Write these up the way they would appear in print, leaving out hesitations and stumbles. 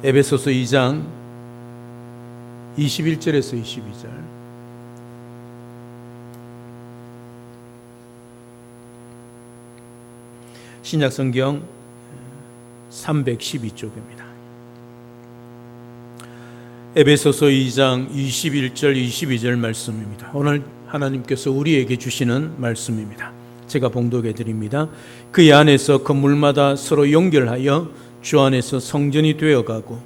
에베소서 2장 21절에서 22절. 신약성경 312쪽입니다. 에베소서 2장 21절 22절 말씀입니다. 오늘 하나님께서 우리에게 주시는 말씀입니다. 제가 봉독해 드립니다. 그 안에서 건물마다 서로 연결하여 주 안에서 성전이 되어가고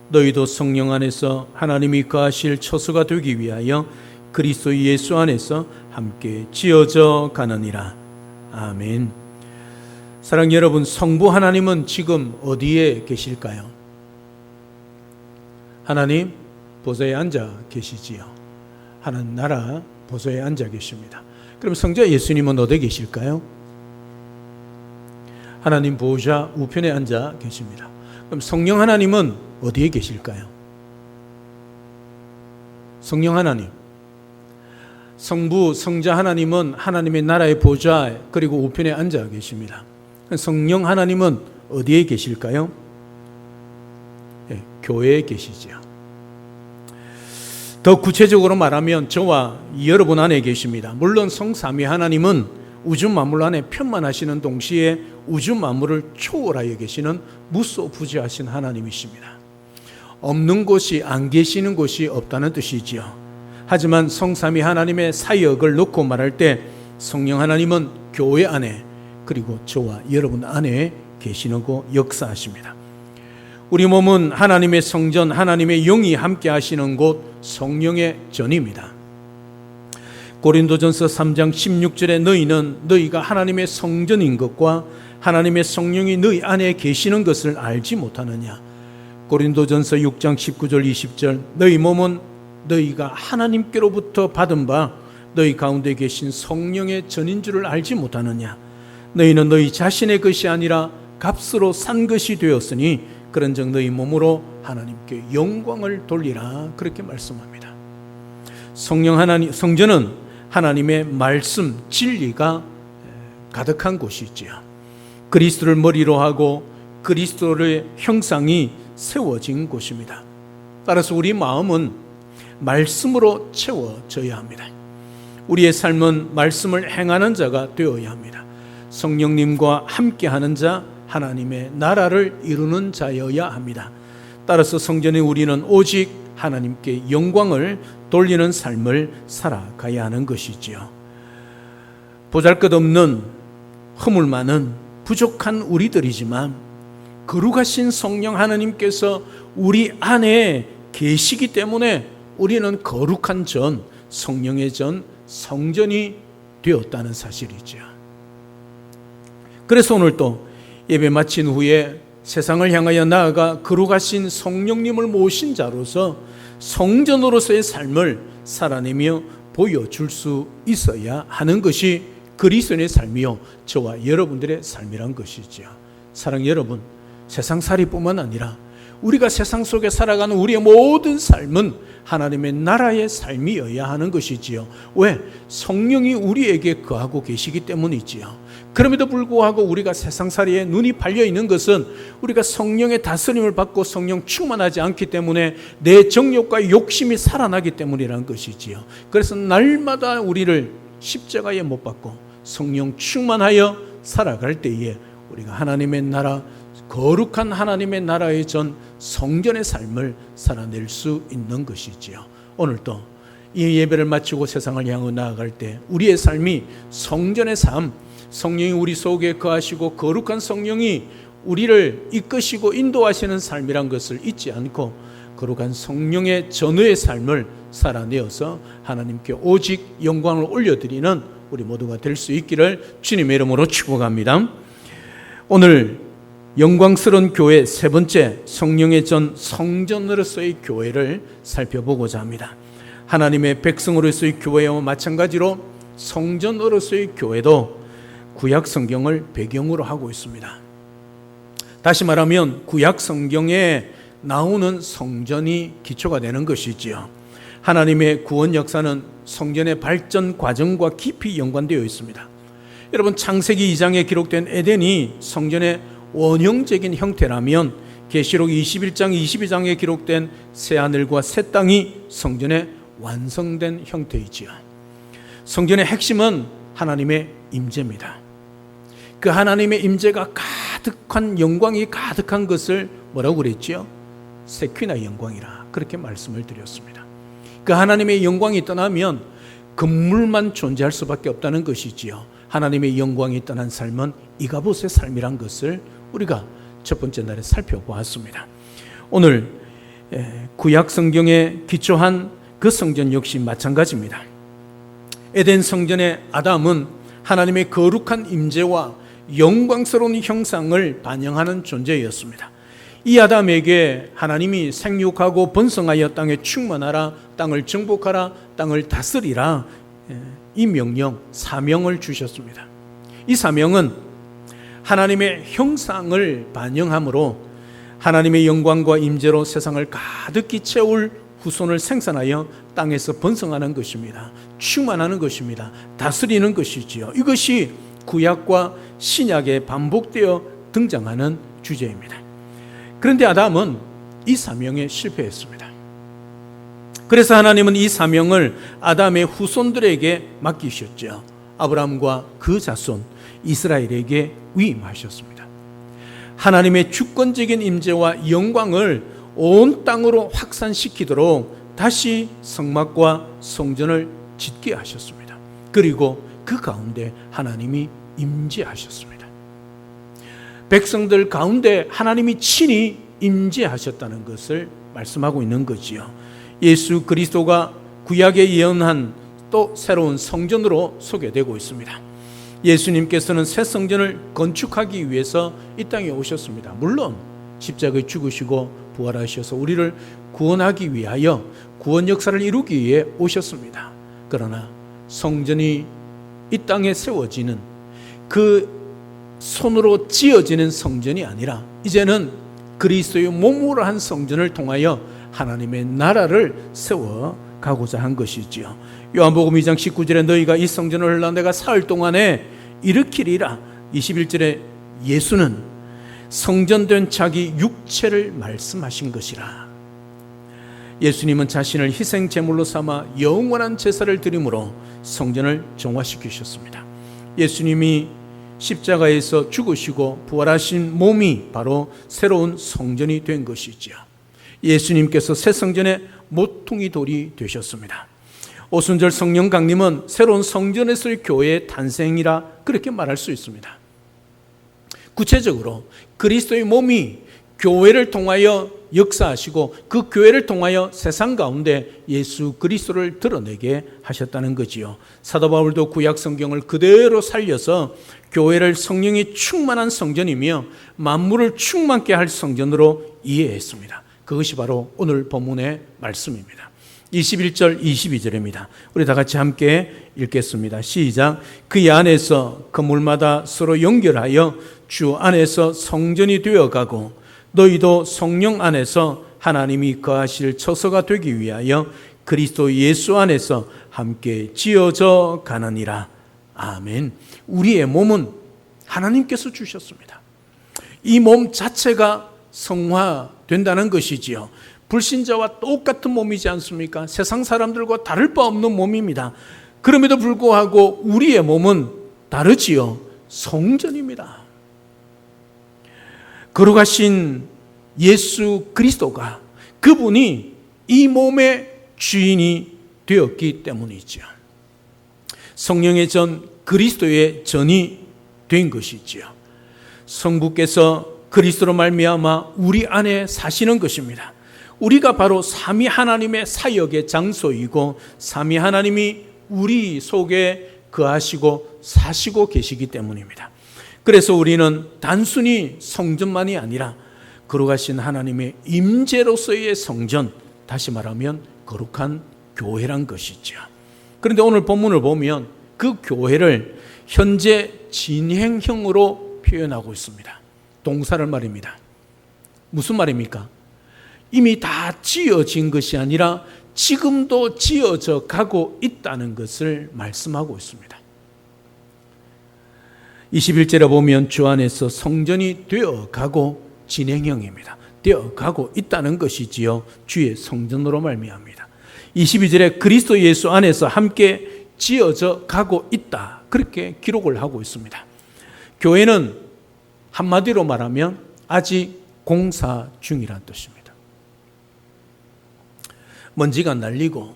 너희도 성령 안에서 하나님이 거하실 처소가 되기 위하여 그리스도 예수 안에서 함께 지어져 가느니라. 아멘. 사랑하는 여러분, 성부 하나님은 지금 어디에 계실까요? 하나님 보좌에 앉아 계시지요. 하나님 나라 보좌에 앉아 계십니다. 그럼 성자 예수님은 어디에 계실까요? 하나님 보좌 우편에 앉아 계십니다. 그럼 성령 하나님은 어디에 계실까요? 성령 하나님, 성부 성자 하나님은 하나님의 나라의 보좌 그리고 우편에 앉아 계십니다. 성령 하나님은 어디에 계실까요? 네, 교회에 계시죠. 더 구체적으로 말하면 저와 여러분 안에 계십니다. 물론 성삼위 하나님은 우주 만물 안에 편만하시는 동시에 우주 만물을 초월하여 계시는 무소부지하신 하나님이십니다. 없는 곳이 안 계시는 곳이 없다는 뜻이지요. 하지만 성삼위 하나님의 사역을 놓고 말할 때 성령 하나님은 교회 안에 그리고 저와 여러분 안에 계시고 역사하십니다. 우리 몸은 하나님의 성전, 하나님의 영이 함께 하시는 곳 성령의 전입니다. 고린도전서 3장 16절에 너희가 하나님의 성전인 것과 하나님의 성령이 너희 안에 계시는 것을 알지 못하느냐. 고린도전서 6장 19절 20절 너희 몸은 너희가 하나님께로부터 받은 바 너희 가운데 계신 성령의 전인 줄을 알지 못하느냐. 너희는 너희 자신의 것이 아니라 값으로 산 것이 되었으니 그런즉 너희 몸으로 하나님께 영광을 돌리라. 그렇게 말씀합니다. 성전은 하나님의 말씀, 진리가 가득한 곳이지요. 그리스도를 머리로 하고 그리스도의 형상이 세워진 곳입니다. 따라서 우리 마음은 말씀으로 채워져야 합니다. 우리의 삶은 말씀을 행하는 자가 되어야 합니다. 성령님과 함께하는 자, 하나님의 나라를 이루는 자여야 합니다. 따라서 성전에 우리는 오직 하나님께 영광을 돌리는 삶을 살아가야 하는 것이지요. 보잘것없는 허물 많은 부족한 우리들이지만 거룩하신 성령 하나님께서 우리 안에 계시기 때문에 우리는 거룩한 전, 성령의 전, 성전이 되었다는 사실이죠. 그래서 오늘 또 예배 마친 후에 세상을 향하여 나아가 거룩하신 성령님을 모신 자로서 성전으로서의 삶을 살아내며 보여줄 수 있어야 하는 것이 그리스도인의 삶이요 저와 여러분들의 삶이란 것이죠. 사랑하는 여러분, 세상살이뿐만 아니라 우리가 세상 속에 살아가는 우리의 모든 삶은 하나님의 나라의 삶이어야 하는 것이지요. 왜? 성령이 우리에게 거하고 계시기 때문이지요. 그럼에도 불구하고 우리가 세상살이에 눈이 팔려있는 것은 우리가 성령의 다스림을 받고 성령 충만하지 않기 때문에 내 정욕과 욕심이 살아나기 때문이라는 것이지요. 그래서 날마다 우리를 십자가에 못 박고 성령 충만하여 살아갈 때에 우리가 하나님의 나라, 거룩한 하나님의 나라의 전 성전의 삶을 살아낼 수 있는 것이지요. 오늘도 이 예배를 마치고 세상을 향해 나아갈 때 우리의 삶이 성전의 삶, 성령이 우리 속에 거하시고 거룩한 성령이 우리를 이끄시고 인도하시는 삶이란 것을 잊지 않고 거룩한 성령의 전후의 삶을 살아내어서 하나님께 오직 영광을 올려드리는 우리 모두가 될 수 있기를 주님의 이름으로 축복합니다. 오늘 영광스러운 교회 세 번째, 성령의 전 성전으로서의 교회를 살펴보고자 합니다. 하나님의 백성으로서의 교회와 마찬가지로 성전으로서의 교회도 구약 성경을 배경으로 하고 있습니다. 다시 말하면 구약 성경에 나오는 성전이 기초가 되는 것이지요. 하나님의 구원 역사는 성전의 발전 과정과 깊이 연관되어 있습니다. 여러분, 창세기 2장에 기록된 에덴이 성전의 원형적인 형태라면 계시록 21장 22장에 기록된 새하늘과 새 땅이 성전의 완성된 형태이지요. 성전의 핵심은 하나님의 임재입니다. 그 하나님의 임재가 가득한, 영광이 가득한 것을 뭐라고 그랬지요? 세퀴나 영광이라 그렇게 말씀을 드렸습니다. 그 하나님의 영광이 떠나면 건물만 존재할 수밖에 없다는 것이지요. 하나님의 영광이 떠난 삶은 이가봇의 삶이란 것을 우리가 첫 번째 날에 살펴보았습니다. 오늘 구약 성경에 기초한 그 성전 역시 마찬가지입니다. 에덴 성전의 아담은 하나님의 거룩한 임재와 영광스러운 형상을 반영하는 존재였습니다. 이 아담에게 하나님이 생육하고 번성하여 땅에 충만하라, 땅을 정복하라, 땅을 다스리라, 이 명령, 사명을 주셨습니다. 이 사명은 하나님의 형상을 반영함으로 하나님의 영광과 임재로 세상을 가득히 채울 후손을 생산하여 땅에서 번성하는 것입니다. 충만하는 것입니다. 다스리는 것이지요. 이것이 구약과 신약에 반복되어 등장하는 주제입니다. 그런데 아담은 이 사명에 실패했습니다. 그래서 하나님은 이 사명을 아담의 후손들에게 맡기셨죠. 아브라함과 그 자손 이스라엘에게 위임하셨습니다. 하나님의 주권적인 임재와 영광을 온 땅으로 확산시키도록 다시 성막과 성전을 짓게 하셨습니다. 그리고 그 가운데 하나님이 임재하셨습니다. 백성들 가운데 하나님이 친히 임재하셨다는 것을 말씀하고 있는 거지요. 예수 그리스도가 구약에 예언한 또 새로운 성전으로 소개되고 있습니다. 예수님께서는 새 성전을 건축하기 위해서 이 땅에 오셨습니다. 물론 십자가에 죽으시고 부활하셔서 우리를 구원하기 위하여 구원 역사를 이루기 위해 오셨습니다. 그러나 성전이 이 땅에 세워지는 그 손으로 지어지는 성전이 아니라 이제는 그리스도의 몸으로 한 성전을 통하여 하나님의 나라를 세워가고자 한 것이지요. 요한복음 2장 19절에 너희가 이 성전을 내가 사흘 동안에 일으키리라. 21절에 예수는 성전된 자기 육체를 말씀하신 것이라. 예수님은 자신을 희생 제물로 삼아 영원한 제사를 드림으로 성전을 정화시키셨습니다. 예수님이 십자가에서 죽으시고 부활하신 몸이 바로 새로운 성전이 된 것이지요. 예수님께서 새 성전의 모퉁이 돌이 되셨습니다. 오순절 성령 강림은 새로운 성전에서의 교회의 탄생이라 그렇게 말할 수 있습니다. 구체적으로 그리스도의 몸이 교회를 통하여 역사하시고 그 교회를 통하여 세상 가운데 예수 그리스도를 드러내게 하셨다는 거지요. 사도 바울도 구약 성경을 그대로 살려서 교회를 성령이 충만한 성전이며 만물을 충만케 할 성전으로 이해했습니다. 그것이 바로 오늘 본문의 말씀입니다. 21절 22절입니다. 우리 다 같이 함께 읽겠습니다. 시작. 그 안에서 건물마다 서로 연결하여 주 안에서 성전이 되어가고 너희도 성령 안에서 하나님이 거하실 처소가 되기 위하여 그리스도 예수 안에서 함께 지어져 가느니라. 아멘. 우리의 몸은 하나님께서 주셨습니다. 이 몸 자체가 성화된다는 것이지요. 불신자와 똑같은 몸이지 않습니까? 세상 사람들과 다를 바 없는 몸입니다. 그럼에도 불구하고 우리의 몸은 다르지요. 성전입니다. 거룩하신 예수 그리스도가 그분이 이 몸의 주인이 되었기 때문이죠. 성령의 전, 그리스도의 전이 된 것이지요. 성부께서 그리스도로 말미암아 우리 안에 사시는 것입니다. 우리가 바로 삼위 하나님의 사역의 장소이고 삼위 하나님이 우리 속에 거하시고 사시고 계시기 때문입니다. 그래서 우리는 단순히 성전만이 아니라 거룩하신 하나님의 임재로서의 성전, 다시 말하면 거룩한 교회란 것이죠. 그런데 오늘 본문을 보면 그 교회를 현재 진행형으로 표현하고 있습니다. 동사를 말입니다. 무슨 말입니까? 이미 다 지어진 것이 아니라 지금도 지어져 가고 있다는 것을 말씀하고 있습니다. 21절에 보면 주 안에서 성전이 되어가고 진행형입니다. 되어가고 있다는 것이지요. 주의 성전으로 말미암니다. 22절에 그리스도 예수 안에서 함께 지어져 가고 있다. 그렇게 기록을 하고 있습니다. 교회는 한마디로 말하면 아직 공사 중이란 뜻입니다. 먼지가 날리고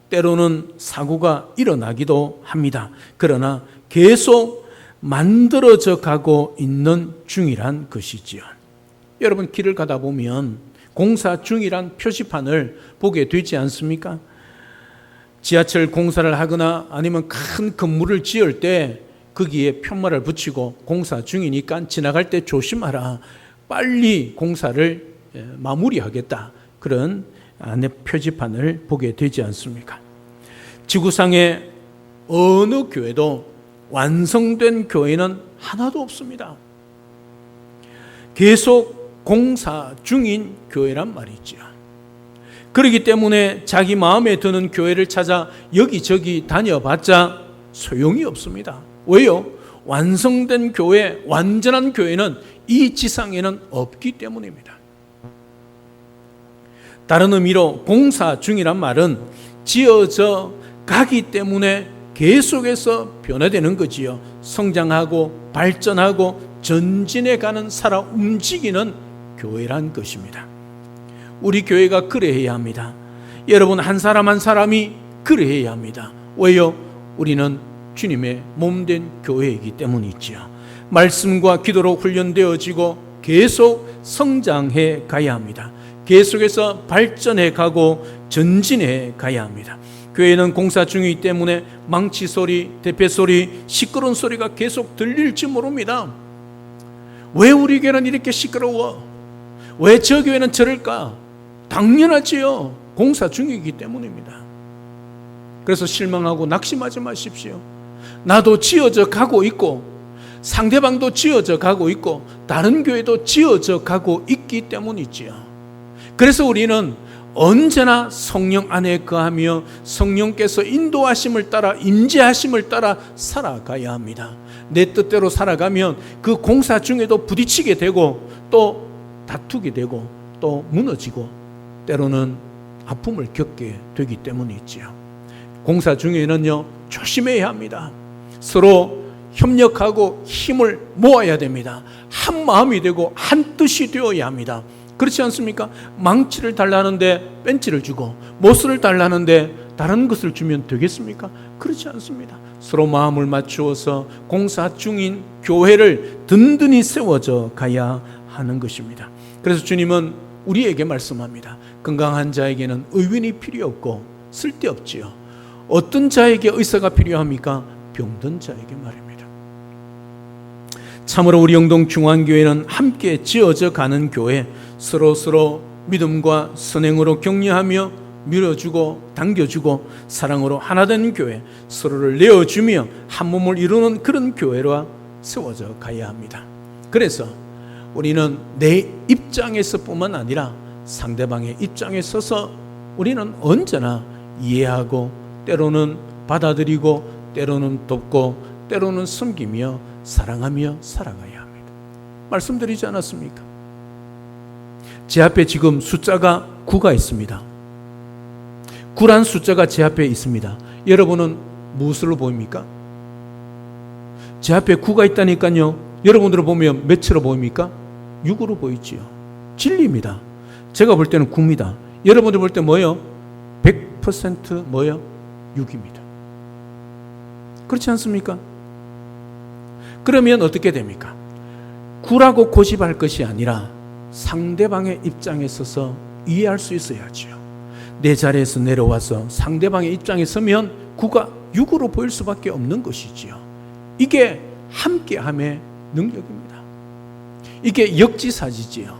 때로는 사고가 일어나기도 합니다. 그러나 계속 만들어져 가고 있는 중이란 것이지요. 여러분 길을 가다 보면 공사 중이란 표지판을 보게 되지 않습니까? 지하철 공사를 하거나 아니면 큰 건물을 지을 때 거기에 편말을 붙이고 공사 중이니까 지나갈 때 조심하라. 빨리 공사를 마무리하겠다. 그런 안에 표지판을 보게 되지 않습니까? 지구상의 어느 교회도 완성된 교회는 하나도 없습니다. 계속 공사 중인 교회란 말이죠. 그렇기 때문에 자기 마음에 드는 교회를 찾아 여기저기 다녀봤자 소용이 없습니다. 왜요? 완성된 교회, 완전한 교회는 이 지상에는 없기 때문입니다. 다른 의미로 공사 중이란 말은 지어져 가기 때문에 계속해서 변화되는 거지요. 성장하고 발전하고 전진해가는 살아 움직이는 교회란 것입니다. 우리 교회가 그래야 합니다. 여러분 한 사람 한 사람이 그래야 합니다. 왜요? 우리는 주님의 몸된 교회이기 때문이지요. 말씀과 기도로 훈련되어지고 계속 성장해 가야 합니다. 계속해서 발전해 가고 전진해 가야 합니다. 교회는 공사 중이기 때문에 망치 소리, 대패 소리, 시끄러운 소리가 계속 들릴지 모릅니다. 왜 우리 교회는 이렇게 시끄러워? 왜 저 교회는 저럴까? 당연하지요. 공사 중이기 때문입니다. 그래서 실망하고 낙심하지 마십시오. 나도 지어져 가고 있고 상대방도 지어져 가고 있고 다른 교회도 지어져 가고 있기 때문이지요. 그래서 우리는 언제나 성령 안에 거하며 성령께서 인도하심을 따라 임재하심을 따라 살아가야 합니다. 내 뜻대로 살아가면 그 공사 중에도 부딪히게 되고 또 다투게 되고 또 무너지고 때로는 아픔을 겪게 되기 때문이지요. 공사 중에는요 조심해야 합니다. 서로 협력하고 힘을 모아야 됩니다. 한 마음이 되고 한 뜻이 되어야 합니다. 그렇지 않습니까? 망치를 달라는데 벤치를 주고 못을 달라는데 다른 것을 주면 되겠습니까? 그렇지 않습니다. 서로 마음을 맞추어서 공사 중인 교회를 든든히 세워져 가야 하는 것입니다. 그래서 주님은 우리에게 말씀합니다. 건강한 자에게는 의원이 필요 없고 쓸데없지요. 어떤 자에게 의사가 필요합니까? 병든 자에게 말입니다. 참으로 우리 영동 중앙교회는 함께 지어져 가는 교회, 서로 믿음과 선행으로 격려하며 밀어주고 당겨주고 사랑으로 하나된 교회, 서로를 내어주며 한 몸을 이루는 그런 교회로 세워져 가야 합니다. 그래서 우리는 내 입장에서 뿐만 아니라 상대방의 입장에 서서 우리는 언제나 이해하고 때로는 받아들이고 때로는 돕고 때로는 섬기며 사랑하며 살아가야 합니다. 말씀드리지 않았습니까? 제 앞에 지금 숫자가 9가 있습니다. 9란 숫자가 제 앞에 있습니다. 여러분은 무엇으로 보입니까? 제 앞에 9가 있다니까요. 여러분들을 보면 몇으로 보입니까? 6으로 보이지요. 진리입니다. 제가 볼 때는 9입니다. 여러분들 볼 때 뭐예요? 100% 뭐예요? 6입니다. 그렇지 않습니까? 그러면 어떻게 됩니까? 9라고 고집할 것이 아니라 상대방의 입장에 서서 이해할 수 있어야지요. 내 자리에서 내려와서 상대방의 입장에 서면 9가 6으로 보일 수밖에 없는 것이지요. 이게 함께함의 능력입니다. 이게 역지사지지요.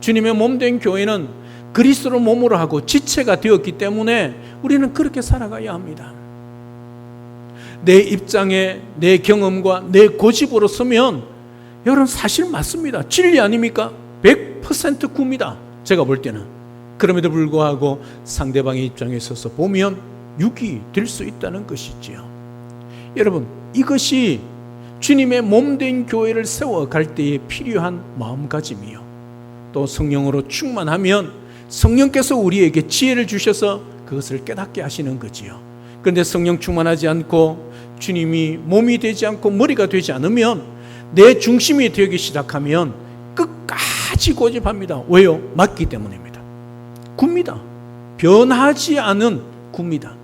주님의 몸된 교회는 그리스도를 몸으로 하고 지체가 되었기 때문에 우리는 그렇게 살아가야 합니다. 내 입장에 내 경험과 내 고집으로 서면 여러분 사실 맞습니다. 진리 아닙니까? 100% 구입니다. 제가 볼 때는. 그럼에도 불구하고 상대방의 입장에 서서 보면 6이 될 수 있다는 것이지요. 여러분 이것이 주님의 몸된 교회를 세워갈 때에 필요한 마음가짐이요, 또 성령으로 충만하면 성령께서 우리에게 지혜를 주셔서 그것을 깨닫게 하시는 거지요. 그런데 성령 충만하지 않고 주님이 몸이 되지 않고 머리가 되지 않으면, 내 중심이 되기 시작하면 끝까지 고집합니다. 왜요? 맞기 때문입니다. 굽니다. 변하지 않은 굽니다.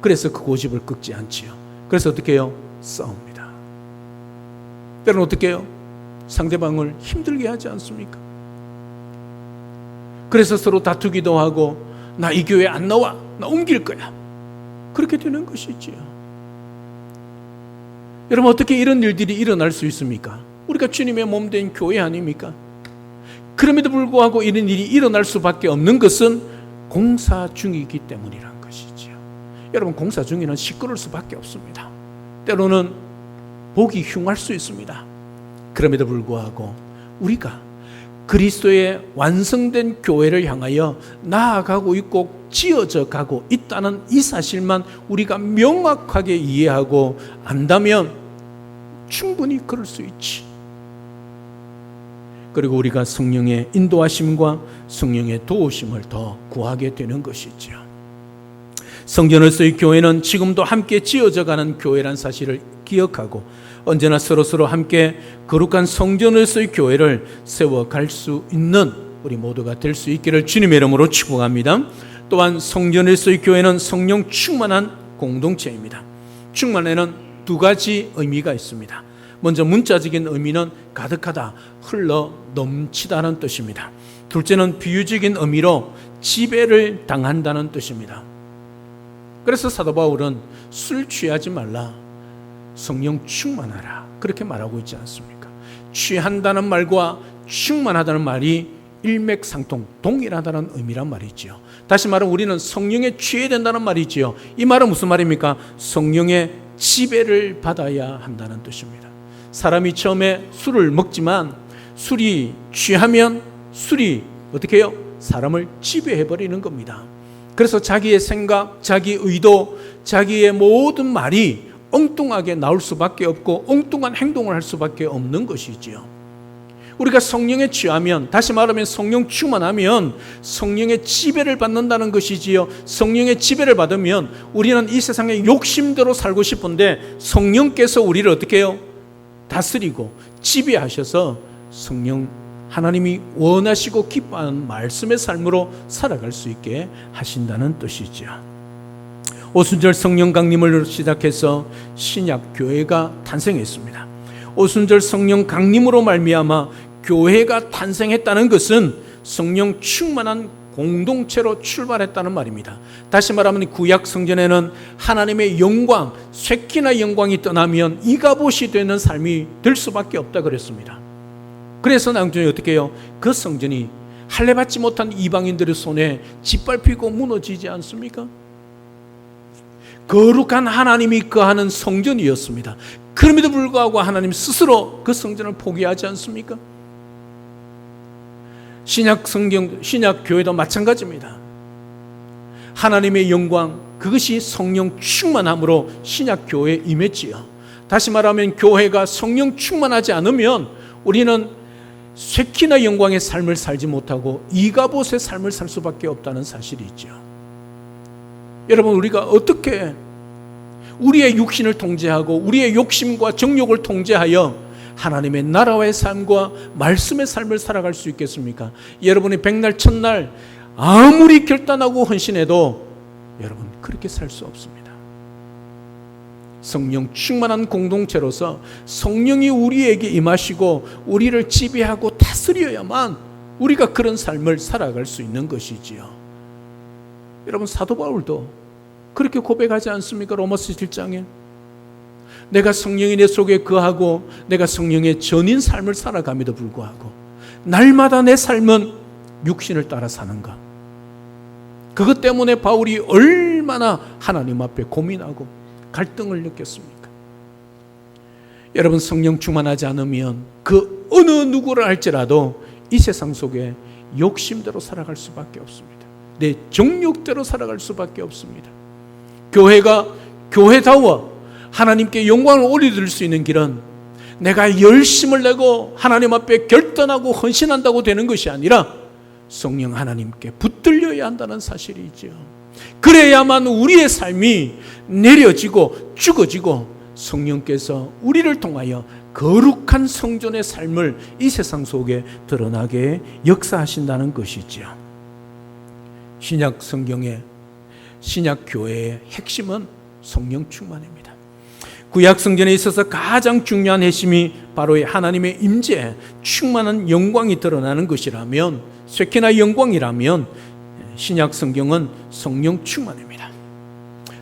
그래서 그 고집을 꺾지 않지요. 그래서 어떻게 해요? 싸웁니다. 때로는 어떻게 해요? 상대방을 힘들게 하지 않습니까? 그래서 서로 다투기도 하고, 나 이 교회 안 나와, 나 옮길 거야, 그렇게 되는 것이지요. 여러분, 어떻게 이런 일들이 일어날 수 있습니까? 우리가 주님의 몸된 교회 아닙니까? 그럼에도 불구하고 이런 일이 일어날 수밖에 없는 것은 공사 중이기 때문이란 것이지요. 여러분, 공사 중에는 시끄러울 수밖에 없습니다. 때로는 보기 흉할 수 있습니다. 그럼에도 불구하고 우리가 그리스도의 완성된 교회를 향하여 나아가고 있고 지어져 가고 있다는 이 사실만 우리가 명확하게 이해하고 안다면 충분히 그럴 수 있지. 그리고 우리가 성령의 인도하심과 성령의 도우심을 더 구하게 되는 것이죠. 성전으로서의 교회는 지금도 함께 지어져 가는 교회란 사실을 기억하고 언제나 서로서로 함께 거룩한 성전으로서의 교회를 세워갈 수 있는 우리 모두가 될 수 있기를 주님의 이름으로 축복합니다. 또한 성전으로서의 교회는 성령 충만한 공동체입니다. 충만에는 두 가지 의미가 있습니다. 먼저 문자적인 의미는 가득하다, 흘러 넘치다는 뜻입니다. 둘째는 비유적인 의미로 지배를 당한다는 뜻입니다. 그래서 사도 바울은 술 취하지 말라, 성령 충만하라, 그렇게 말하고 있지 않습니까? 취한다는 말과 충만하다는 말이 일맥상통, 동일하다는 의미란 말이지요. 다시 말하면 우리는 성령에 취해야 된다는 말이지요. 이 말은 무슨 말입니까? 성령의 지배를 받아야 한다는 뜻입니다. 사람이 처음에 술을 먹지만 술이 취하면 술이 어떻게 해요? 사람을 지배해버리는 겁니다. 그래서 자기의 생각, 자기 의도, 자기의 모든 말이 엉뚱하게 나올 수밖에 없고 엉뚱한 행동을 할 수밖에 없는 것이지요. 우리가 성령에 취하면, 다시 말하면 성령 충만하면 성령의 지배를 받는다는 것이지요. 성령의 지배를 받으면 우리는 이 세상의 욕심대로 살고 싶은데 성령께서 우리를 어떻게 해요? 다스리고 지배하셔서 성령 하나님이 원하시고 기뻐하는 말씀의 삶으로 살아갈 수 있게 하신다는 뜻이죠. 오순절 성령 강림을 시작해서 신약 교회가 탄생했습니다. 오순절 성령 강림으로 말미암아 교회가 탄생했다는 것은 성령 충만한 공동체로 출발했다는 말입니다. 다시 말하면 구약 성전에는 하나님의 영광, 쉐키나 영광이 떠나면 이가봇이 되는 삶이 될 수밖에 없다 그랬습니다. 그래서 나중에 어떻게 해요? 그 성전이 할례받지 못한 이방인들의 손에 짓밟히고 무너지지 않습니까? 거룩한 하나님이 거하는 성전이었습니다. 그럼에도 불구하고 하나님 스스로 그 성전을 포기하지 않습니까? 신약 성경, 신약 교회도 마찬가지입니다. 하나님의 영광, 그것이 성령 충만함으로 신약 교회에 임했지요. 다시 말하면 교회가 성령 충만하지 않으면 우리는 쉐키나 영광의 삶을 살지 못하고 이가봇의 삶을 살 수밖에 없다는 사실이 있죠. 여러분, 우리가 어떻게 우리의 육신을 통제하고 우리의 욕심과 정욕을 통제하여 하나님의 나라의 삶과 말씀의 삶을 살아갈 수 있겠습니까? 여러분이 백날 첫날 아무리 결단하고 헌신해도 여러분 그렇게 살 수 없습니다. 성령 충만한 공동체로서 성령이 우리에게 임하시고 우리를 지배하고 다스려야만 우리가 그런 삶을 살아갈 수 있는 것이지요. 여러분, 사도 바울도 그렇게 고백하지 않습니까? 로마서 7장에 내가 성령이 내 속에 거하고 내가 성령의 전인 삶을 살아감에도 불구하고 날마다 내 삶은 육신을 따라 사는가? 그것 때문에 바울이 얼마나 하나님 앞에 고민하고 갈등을 느꼈습니까? 여러분, 성령 충만하지 않으면 그 어느 누구를 할지라도 이 세상 속에 욕심대로 살아갈 수밖에 없습니다. 내 정욕대로 살아갈 수밖에 없습니다. 교회가 교회다워 하나님께 영광을 올려드릴 수 있는 길은 내가 열심을 내고 하나님 앞에 결단하고 헌신한다고 되는 것이 아니라 성령 하나님께 붙들려야 한다는 사실이죠. 그래야만 우리의 삶이 내려지고 죽어지고 성령께서 우리를 통하여 거룩한 성전의 삶을 이 세상 속에 드러나게 역사하신다는 것이죠. 신약 성경의 신약 교회의 핵심은 성령 충만입니다. 구약 성전에 있어서 가장 중요한 핵심이 바로 하나님의 임재, 충만한 영광이 드러나는 것이라면, 쉐키나 영광이라면 신약 성경은 성령 충만입니다.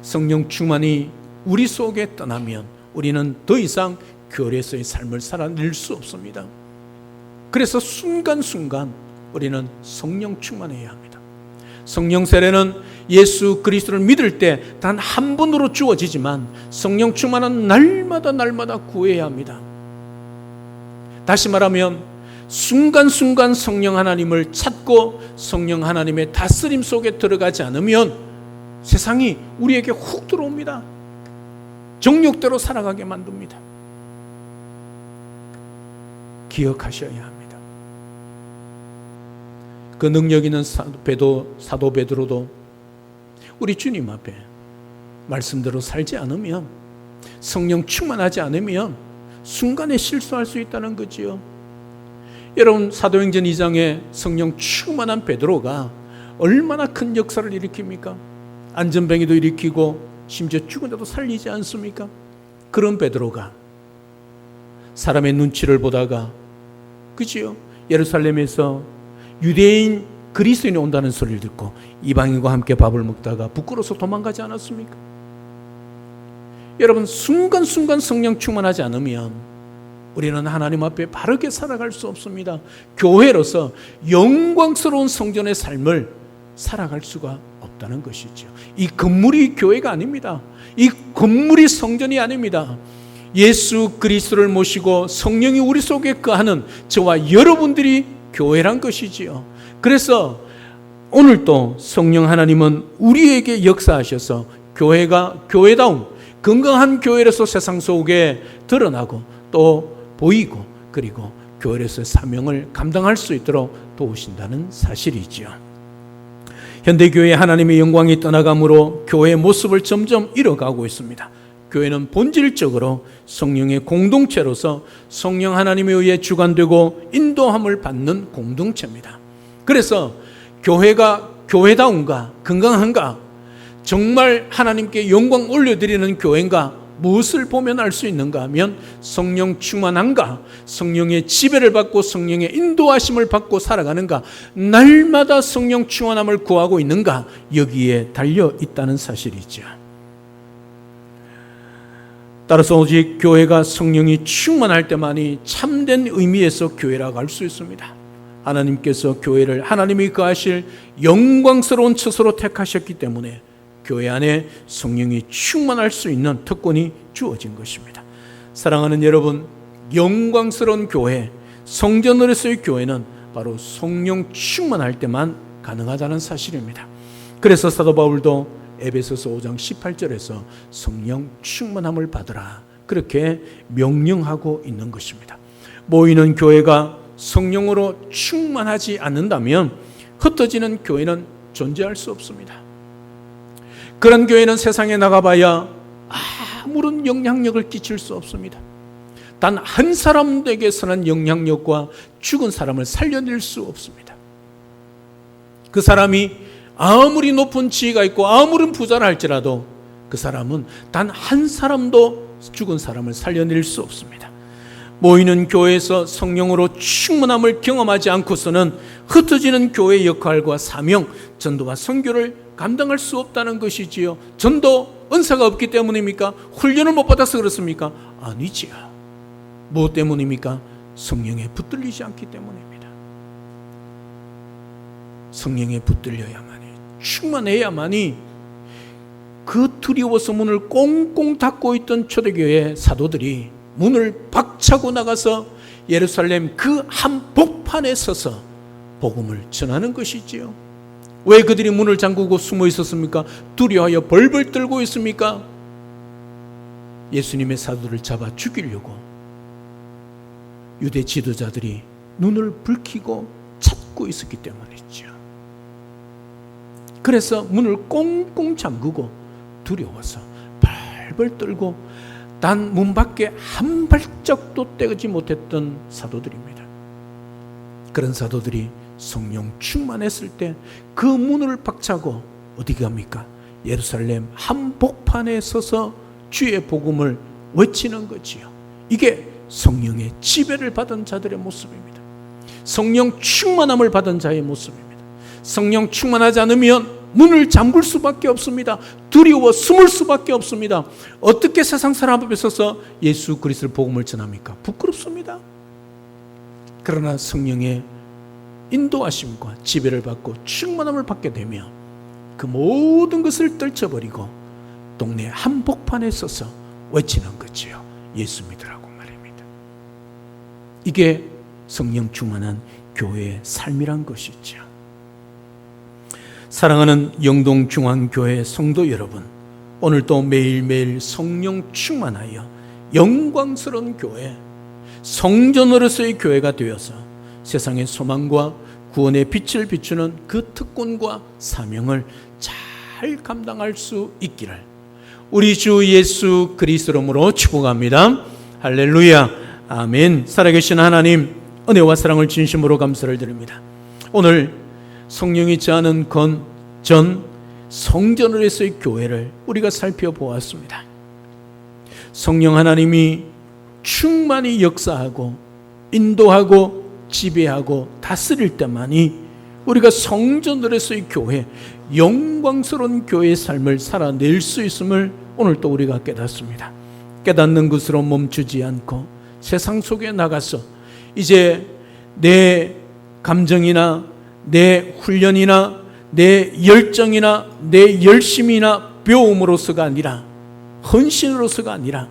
성령 충만이 우리 속에 떠나면 우리는 더 이상 교회에서의 삶을 살아낼 수 없습니다. 그래서 순간순간 우리는 성령 충만해야 합니다. 성령 세례는 예수 그리스도를 믿을 때 단 한 번으로 주어지지만 성령 충만은 날마다 구해야 합니다. 다시 말하면 순간순간 성령 하나님을 찾고 성령 하나님의 다스림 속에 들어가지 않으면 세상이 우리에게 훅 들어옵니다. 정욕대로 살아가게 만듭니다. 기억하셔야 합니다. 그 능력 있는 사도 베드로도 우리 주님 앞에 말씀대로 살지 않으면, 성령 충만하지 않으면 순간에 실수할 수 있다는 거지요. 여러분, 사도행전 2장에 성령 충만한 베드로가 얼마나 큰 역사를 일으킵니까? 안전뱅이도 일으키고 심지어 죽은 자도 살리지 않습니까? 그런 베드로가 사람의 눈치를 보다가, 그지요? 예루살렘에서 유대인 그리스도인이 온다는 소리를 듣고 이방인과 함께 밥을 먹다가 부끄러워서 도망가지 않았습니까? 여러분, 순간순간 성령 충만하지 않으면 우리는 하나님 앞에 바르게 살아갈 수 없습니다. 교회로서 영광스러운 성전의 삶을 살아갈 수가 없다는 것이죠. 이 건물이 교회가 아닙니다. 이 건물이 성전이 아닙니다. 예수 그리스도를 모시고 성령이 우리 속에 거하는 저와 여러분들이 교회란 것이지요. 그래서 오늘도 성령 하나님은 우리에게 역사하셔서 교회가 교회다운 건강한 교회로서 세상 속에 드러나고 또 보이고, 그리고 교회로서의 사명을 감당할 수 있도록 도우신다는 사실이지요. 현대교회의 하나님의 영광이 떠나감으로 교회의 모습을 점점 잃어가고 있습니다. 교회는 본질적으로 성령의 공동체로서 성령 하나님에 의해 주관되고 인도함을 받는 공동체입니다. 그래서 교회가 교회다운가, 건강한가, 정말 하나님께 영광 올려드리는 교회인가, 무엇을 보면 알 수 있는가 하면 성령 충만한가, 성령의 지배를 받고 성령의 인도하심을 받고 살아가는가, 날마다 성령 충만함을 구하고 있는가, 여기에 달려 있다는 사실이죠. 따라서 오직 교회가 성령이 충만할 때만이 참된 의미에서 교회라고 할 수 있습니다. 하나님께서 교회를 하나님이 거하실 영광스러운 처소로 택하셨기 때문에 교회 안에 성령이 충만할 수 있는 특권이 주어진 것입니다. 사랑하는 여러분, 영광스러운 교회, 성전으로서의 교회는 바로 성령 충만할 때만 가능하다는 사실입니다. 그래서 사도 바울도 에베소서 5장 18절에서 성령 충만함을 받으라, 그렇게 명령하고 있는 것입니다. 모이는 교회가 성령으로 충만하지 않는다면 흩어지는 교회는 존재할 수 없습니다. 그런 교회는 세상에 나가봐야 아무런 영향력을 끼칠 수 없습니다. 단 한 사람에게서는 영향력과 죽은 사람을 살려낼 수 없습니다. 그 사람이 아무리 높은 지위가 있고 아무런 부자라 할지라도 그 사람은 단 한 사람도 죽은 사람을 살려낼 수 없습니다. 모이는 교회에서 성령으로 충만함을 경험하지 않고서는 흩어지는 교회의 역할과 사명, 전도와 선교를 감당할 수 없다는 것이지요. 전도 은사가 없기 때문입니까? 훈련을 못 받아서 그렇습니까? 아니지요. 무엇 때문입니까? 성령에 붙들리지 않기 때문입니다. 성령에 붙들려야만이, 충만해야만이, 그 두려워서 문을 꽁꽁 닫고 있던 초대교회 사도들이 문을 박차고 나가서 예루살렘 그 한복판에 서서 복음을 전하는 것이지요. 왜 그들이 문을 잠그고 숨어 있었습니까? 두려워하여 벌벌 떨고 있습니까? 예수님의 사도를 잡아 죽이려고 유대 지도자들이 눈을 붉히고 찾고 있었기 때문이죠. 그래서 문을 꽁꽁 잠그고 두려워서 발벌 떨고 단 문 밖에 한 발짝도 떼지 못했던 사도들입니다. 그런 사도들이 성령 충만했을 때 그 문을 박차고 어디 갑니까? 예루살렘 한복판에 서서 주의 복음을 외치는 거지요. 이게 성령의 지배를 받은 자들의 모습입니다. 성령 충만함을 받은 자의 모습입니다. 성령 충만하지 않으면 문을 잠글 수밖에 없습니다. 두려워 숨을 수밖에 없습니다. 어떻게 세상 사람 앞에 서서 예수 그리스도의 복음을 전합니까? 부끄럽습니다. 그러나 성령의 인도하심과 지배를 받고 충만함을 받게 되면 그 모든 것을 떨쳐버리고 동네 한복판에 서서 외치는 거지요. 예수 믿으라고 말입니다. 이게 성령 충만한 교회의 삶이란 것이죠. 사랑하는 영동중앙교회 성도 여러분, 오늘도 매일매일 성령 충만하여 영광스러운 교회, 성전으로서의 교회가 되어서 세상의 소망과 구원의 빛을 비추는 그 특권과 사명을 잘 감당할 수 있기를 우리 주 예수 그리스도로 축복합니다. 할렐루야, 아멘. 살아계신 하나님, 은혜와 사랑을 진심으로 감사를 드립니다. 오늘 성령이 자하는 전 성전으로서의 교회를 우리가 살펴보았습니다. 성령 하나님이 충만히 역사하고 인도하고 지배하고 다스릴 때만이 우리가 성전으로서의 교회, 영광스러운 교회의 삶을 살아낼 수 있음을 오늘 또 우리가 깨닫습니다. 깨닫는 것으로 멈추지 않고 세상 속에 나가서 이제 내 감정이나 내 훈련이나 내 열정이나 내 열심이나 배움으로서가 아니라 헌신으로서가 아니라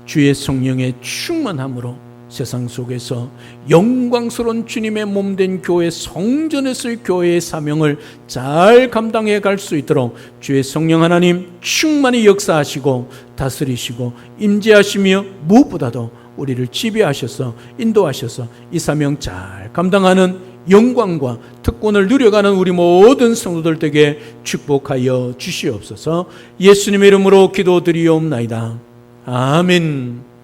주의 성령의 충만함으로 세상 속에서 영광스러운 주님의 몸된 교회, 성전에서의 교회의 사명을 잘 감당해 갈 수 있도록 주의 성령 하나님 충만히 역사하시고 다스리시고 임재하시며 무엇보다도 우리를 지배하셔서 인도하셔서 이 사명 잘 감당하는 영광과 특권을 누려가는 우리 모든 성도들 에게 축복하여 주시옵소서. 예수님의 이름으로 기도드리옵나이다. 아멘.